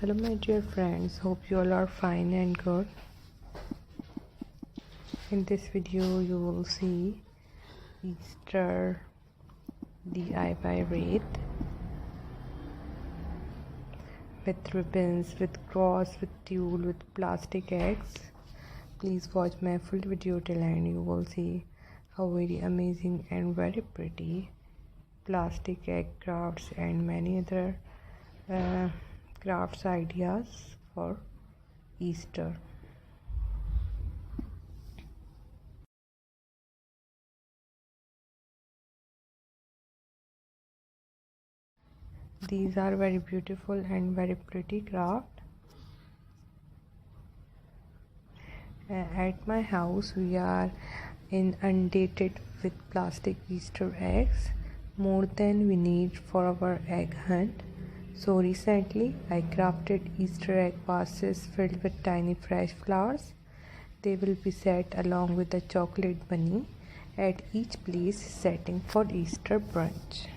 Hello my dear friends, hope you all are fine and good. In this video you will see Easter DIY wreath with ribbons, with cross, with tulle, with plastic eggs. Please watch my full video till end. You will see how very amazing and very pretty plastic egg crafts and many other crafts ideas for Easter. These are very beautiful and very pretty craft. At my house we are inundated with plastic Easter eggs, more than we need for our egg hunt. So recently I crafted Easter egg vases filled with tiny fresh flowers. They will be set along with the chocolate bunny at each place setting for Easter brunch.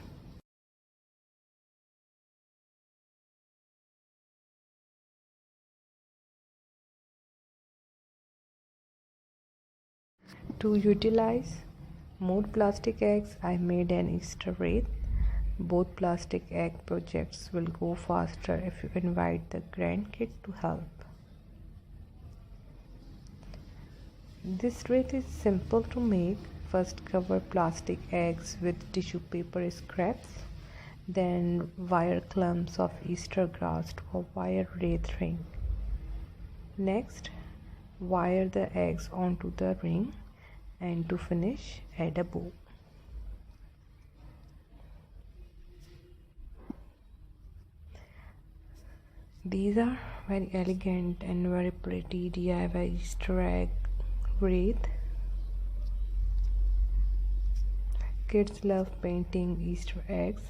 To utilize more plastic eggs, I made an Easter wreath. Both plastic egg projects will go faster if you invite the grandkid to help. This wreath is simple to make. First cover plastic eggs with tissue paper scraps, then wire clumps of Easter grass to a wire wreath ring. Next, wire the eggs onto the ring, and to finish, add a bow. These are very elegant and very pretty DIY Easter egg wreath. Kids love painting Easter eggs.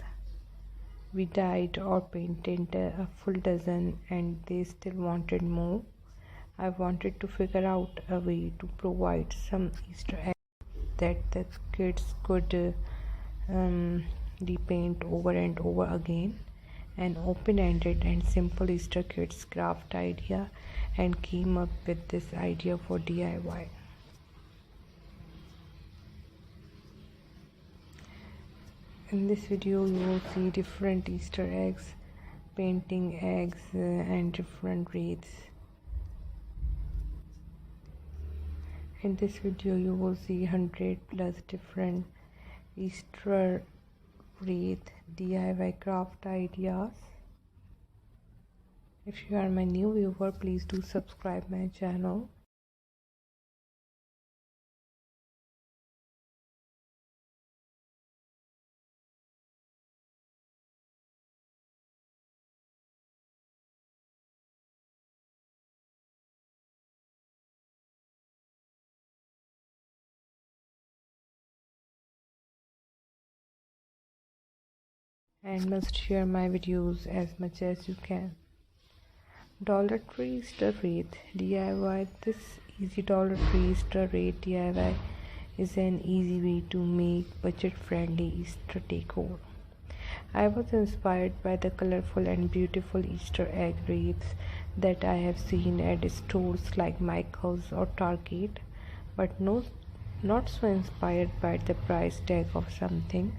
We dyed or painted a full dozen and they still wanted more. I wanted to figure out a way to provide some Easter eggs that the kids could repaint over and over again. An open-ended and simple Easter kids craft idea, and came up with this idea for DIY. In this video you will see different Easter eggs, painting eggs and different wreaths. In this video you will see 100 plus different Easter wreath DIY craft ideas. If you are my new viewer, please do subscribe my channel. And must share my videos as much as you can. Dollar Tree Easter wreath DIY. This easy Dollar Tree Easter wreath DIY is an easy way to make budget-friendly Easter decor. I was inspired by the colorful and beautiful Easter egg wreaths that I have seen at stores like Michael's or Target, but not so inspired by the price tag of something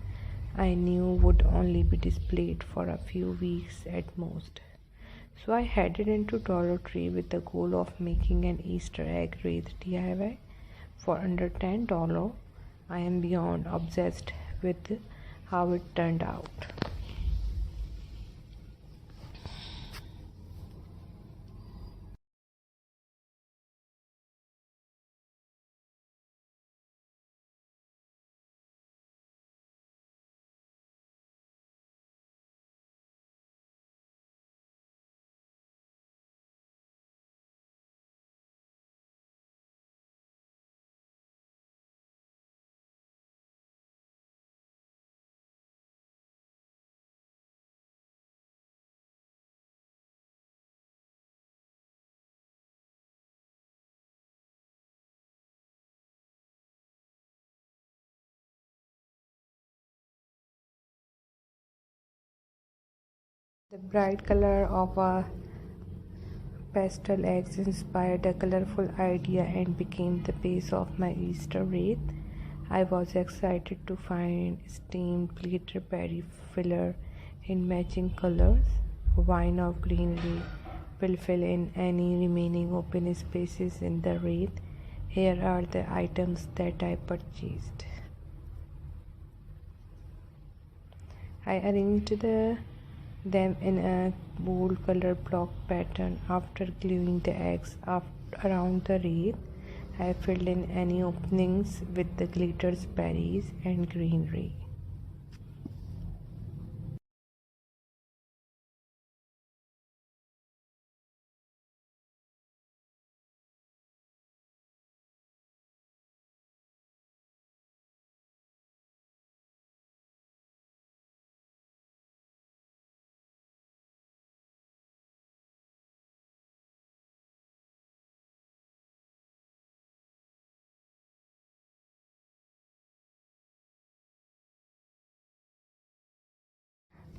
I knew would only be displayed for a few weeks at most. So I headed into Dollar Tree with the goal of making an Easter egg wreath DIY for under $10. I am beyond obsessed with how it turned out. The bright color of a pastel eggs inspired a colorful idea and became the base of my Easter wreath. I was excited to find steamed glitter berry filler in matching colors. Wine of greenery will fill in any remaining open spaces in the wreath. Here are the items that I purchased. I arranged them in a bold color block pattern. After gluing the eggs around the wreath, I filled in any openings with the glitters, berries, and greenery.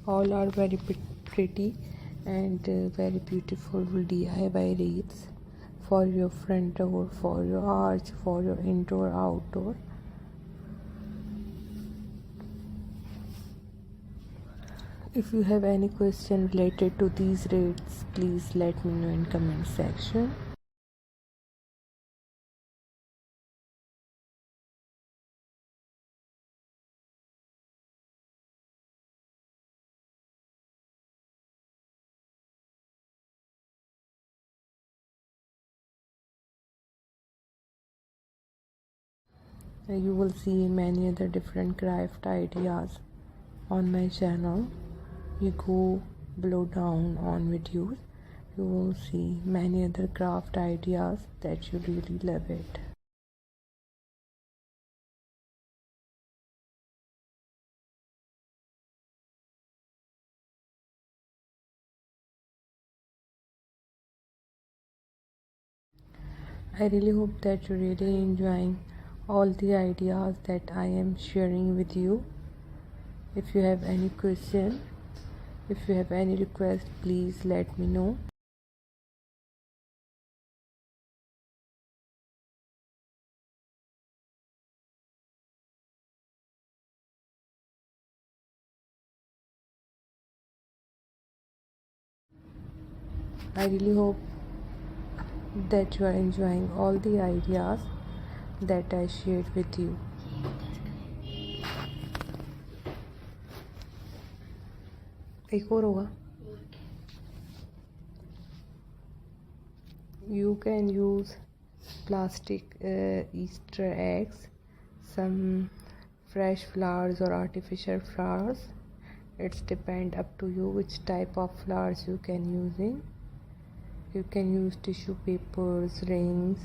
All are very pretty and very beautiful DIY wreaths for your front door, for your arch, for your indoor, outdoor. If you have any question related to these wreaths, please let me know in comment section. You will see many other different craft ideas on my channel. You go below down on videos, you will see many other craft ideas that you really love it. I really hope that you're really enjoying all the ideas that I am sharing with you. If you have any question, if you have any request, please let me know. I really hope that you are enjoying all the ideas that I shared with you. एक और होगा. You can use plastic Easter eggs, some fresh flowers or artificial flowers. It's depend up to you which type of flowers you can using. You can use tissue papers, rings,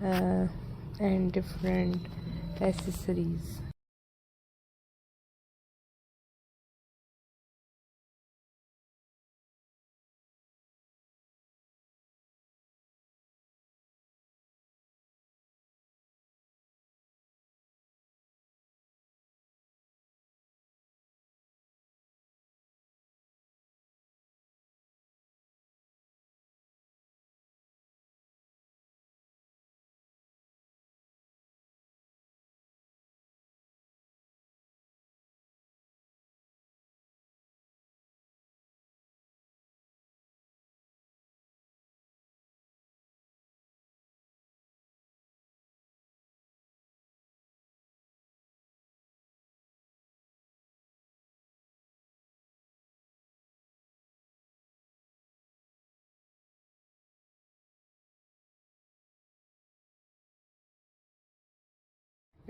and different accessories.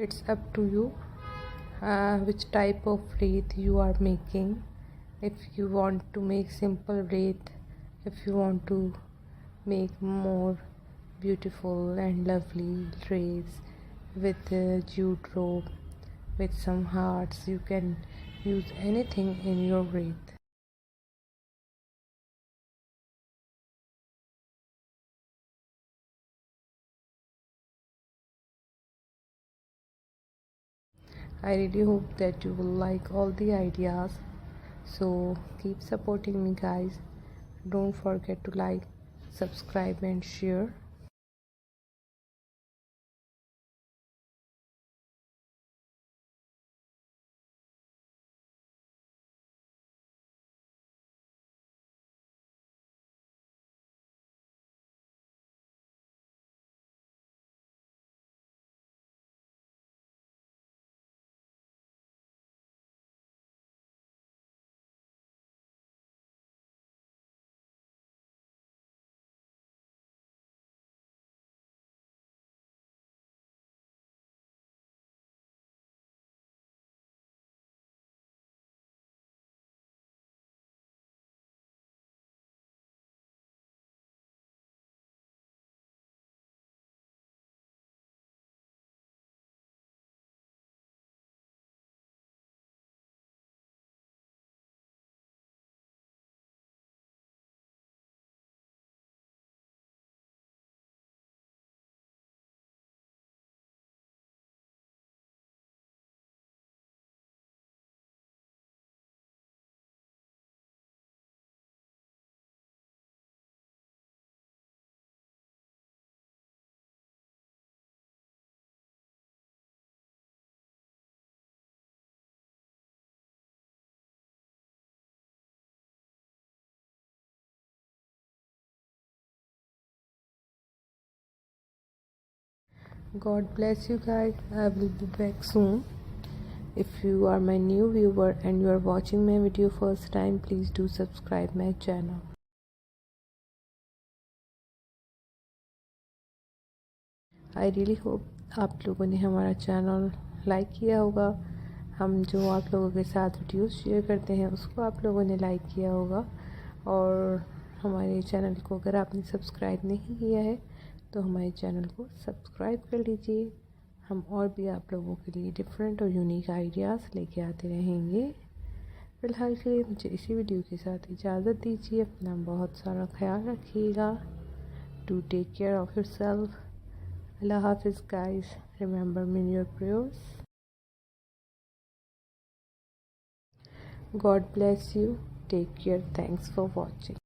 It's up to you which type of wreath you are making. If you want to make simple wreath, if you want to make more beautiful and lovely wreaths with jute rope, with some hearts, you can use anything in your wreath. I really hope that you will like all the ideas. So keep supporting me, guys. Don't forget to like, subscribe and share. God bless you guys. I will be back soon. If you are my new viewer and you are watching my video first time, please do subscribe my channel. I really hope आप लोगों ने हमारा channel like किया होगा। हम जो आप लोगों के साथ वीडियोस शेयर करते हैं उसको आप लोगों ने लाइक किया होगा। और हमारे चैनल को अगर आपने सब्सक्राइब नहीं किया है तो हमारे चैनल को सब्सक्राइब कर लीजिए। हम और भी आप लोगों के लिए डिफरेंट और यूनिक आइडियाज़ लेके आते रहेंगे। फ़िलहाल के लिए मुझे इसी वीडियो के साथ इजाज़त दीजिए। अपना बहुत सारा ख्याल रखिएगा। Do take care of yourself. Allah Hafiz guys. Remember me in your prayers. God bless you. Take care. Thanks for watching.